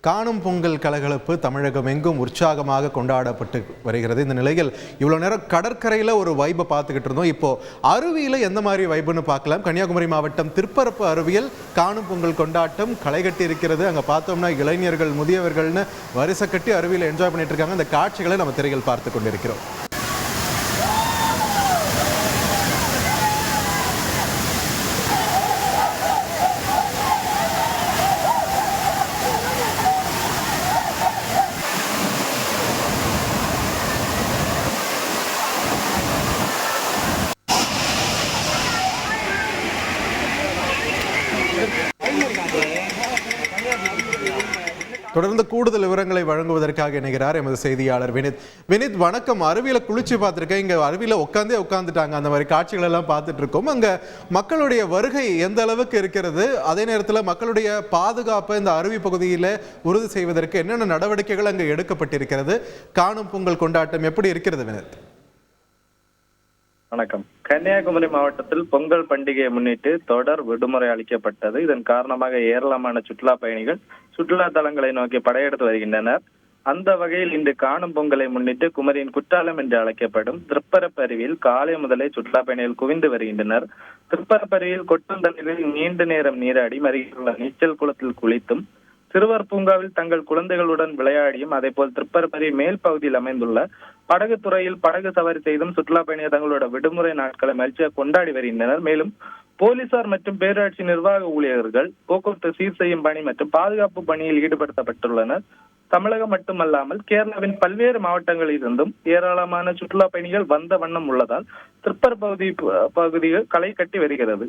காணும் பொங்கல் கலகலப்பு தமிழகம் எங்கும் உற்சாகமாக கொண்டாடப்பட்டு வருகிறது. இந்த நிலையில் இவ்வளோ நேரம் கடற்கரையில் ஒரு வைபை பார்த்துக்கிட்டு இருந்தோம். இப்போ அருவியில் எந்த மாதிரி வைப்புன்னு பார்க்கலாம். கன்னியாகுமரி மாவட்டம் திருப்பரப்பு அருவியில் காணும் பொங்கல் கொண்டாட்டம் களை கட்டி இருக்கிறது. அங்கே பார்த்தோம்னா இளைஞர்கள் முதியவர்கள்னு வரிசை கட்டி அருவியில் என்ஜாய் பண்ணிட்டு இருக்காங்க. அந்த காட்சிகளை நம்ம திரையில் பார்த்து கொண்டிருக்கிறோம். தொடர்ந்து கூடுதல் விவரங்களை வழங்குவதற்காக இணைகிறார் எமது செய்தியாளர் வினித். வணக்கம். அருவியில குளிச்சு பார்த்துருக்கேன். இங்க அருவியில உட்காந்துட்டாங்க. அந்த மாதிரி காட்சிகள் எல்லாம் பார்த்துட்டு இருக்கோம். அங்க மக்களுடைய வருகை எந்த அளவுக்கு இருக்கிறது, அதே நேரத்தில் மக்களுடைய பாதுகாப்பை இந்த அருவி பகுதியில உறுதி செய்வதற்கு என்னென்ன நடவடிக்கைகள் அங்கு எடுக்கப்பட்டிருக்கிறது, காணும் பொங்கல் கொண்டாட்டம் எப்படி இருக்கிறது வினித்? வணக்கம். கன்னியாகுமரி மாவட்டத்தில் பொங்கல் பண்டிகையை முன்னிட்டு தொடர் விடுமுறை அளிக்கப்பட்டது. இதன் காரணமாக ஏராளமான சுற்றுலா பயணிகள் சுற்றுலா தலங்களை நோக்கி படையெடுத்து வருகின்றனர். அந்த வகையில் இன்று காணும் பொங்கலை முன்னிட்டு குமரியின் குற்றாலம் என்று அழைக்கப்படும் திருப்பரப்பு அருவியில் காலை முதலே சுற்றுலா பயணிகள் குவிந்து வருகின்றனர். திருப்பரப்பு அருவியில் கொட்டும் தண்ணீரில் நீண்ட நேரம் நீராடி அருகிலுள்ள நீச்சல் குளத்தில் குளித்தும் சிறுவர் பூங்காவில் தங்கள் குழந்தைகளுடன் விளையாடியும் அதேபோல் திருப்பரப்பரி மேல் பகுதியில் அமைந்துள்ள படகு துறையில் படகு சவாரி செய்தும் சுற்றுலா பயணிகள் தங்களோட விடுமுறை நாட்களை மகிழ்ச்சியாக கொண்டாடி வருகின்றனர். மேலும் போலீசார் மற்றும் பேரூராட்சி நிர்வாக ஊழியர்கள் போக்குவரத்து சீர் செய்யும் பணி மற்றும் பாதுகாப்பு பணியில் ஈடுபடுத்தப்பட்டுள்ளனர். தமிழகம் மட்டுமல்லாமல் கேரளாவின் பல்வேறு மாவட்டங்களில் இருந்தும் ஏராளமான சுற்றுலா பயணிகள் வந்த வண்ணம் உள்ளதால் திருப்பரப்பு பகுதிகள் களை கட்டி வருகிறது.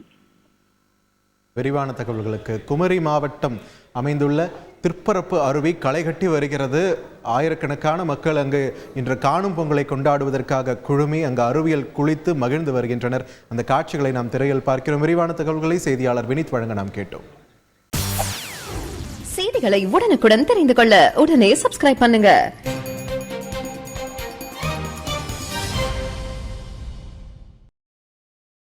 விரிவான தகவல்களுக்கு குமரி மாவட்டம் அமைந்துள்ள திருப்பரப்பு அருவி களை கட்டி வருகிறது. ஆயிரக்கணக்கான மக்கள் அங்கு இன்று காணும் பொங்கலை கொண்டாடுவதற்காக குழுமி அங்கு அருவியில் குளித்து மகிழ்ந்து வருகின்றனர். அந்த காட்சிகளை நாம் திரையில் பார்க்கிறோம். விரிவான தகவல்களை செய்தியாளர் வினித் வழங்க நாம் கேட்டோம். செய்திகளை உடனுக்குடன் தெரிந்து கொள்ள உடனே சப்ஸ்கிரைப் பண்ணுங்க.